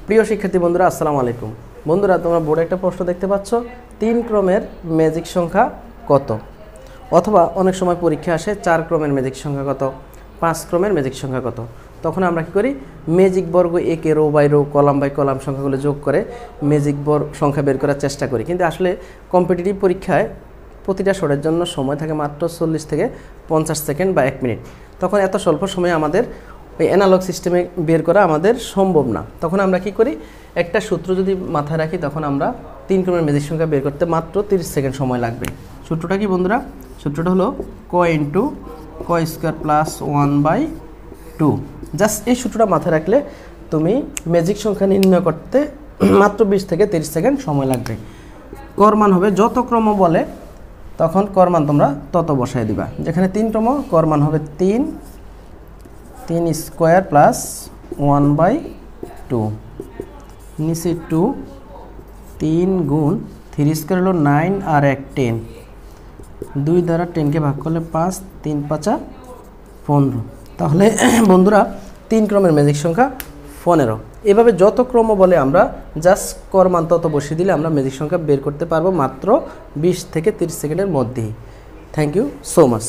প্রিয় শিক্ষার্থী বন্ধুরা, আসসালামু আলাইকুম। বন্ধুরা, তোমরা বোর্ডে একটা প্রশ্ন দেখতে পাচ্ছ, 3 ক্রমের ম্যাজিক সংখ্যা কত? অথবা অনেক সময় পরীক্ষা আসে 4 ক্রমের ম্যাজিক সংখ্যা কত, 5 ক্রমের ম্যাজিক সংখ্যা কত। তখন আমরা কি করি, ম্যাজিক বর্গ একে row by row, column by column সংখ্যাগুলো যোগ করে ম্যাজিক সংখ্যা বের করার চেষ্টা করি। কিন্তু আসলে কম্পিটিটিভ পরীক্ষায় প্রতিটা শটের জন্য সময় থাকে মাত্র 40 থেকে 50 সেকেন্ড বা 1 মিনিট। তখন এত স্বল্প সময়ে আমাদের ওই অ্যানালগ সিস্টেমে বের করা আমাদের সম্ভব না। তখন আমরা কি করি, একটা সূত্র যদি মাথায় রাখি, তখন আমরা 3 ক্রমের ম্যাজিক সংখ্যা বের করতে মাত্র 30 সেকেন্ড সময় লাগবে। সূত্রটা কি বন্ধুরা? সূত্রটা হলো ক ইন্টু ক স্কোয়ার প্লাস 1/2। জাস্ট এই সূত্রটা মাথায় রাখলে তুমি ম্যাজিক সংখ্যা নির্ণয় করতে মাত্র 20 থেকে 30 সেকেন্ড সময় লাগবে। কর মান হবে যত ক্রম বলে, তখন কর মান তোমরা তত বসায় দিবা। যেখানে 3 ক্রম, কর মান হবে 3 স্কোয়ার প্লাস 1/2, নিচে 2, 3 গুণ 3 স্কোয়ার হলো 9 আর 1 10, 2 দ্বারা 10কে ভাগ করলে 5, 3 5 15। তাহলে বন্ধুরা 3 ক্রমের ম্যাজিক সংখ্যা 15। এভাবে যত ক্রম বলে আমরা জাস্ট কর মান তত বসিয়ে দিলে আমরা ম্যাজিক সংখ্যা বের করতে পারবো মাত্র 20 থেকে 30 সেকেন্ডের মধ্যেই। Thank you so much.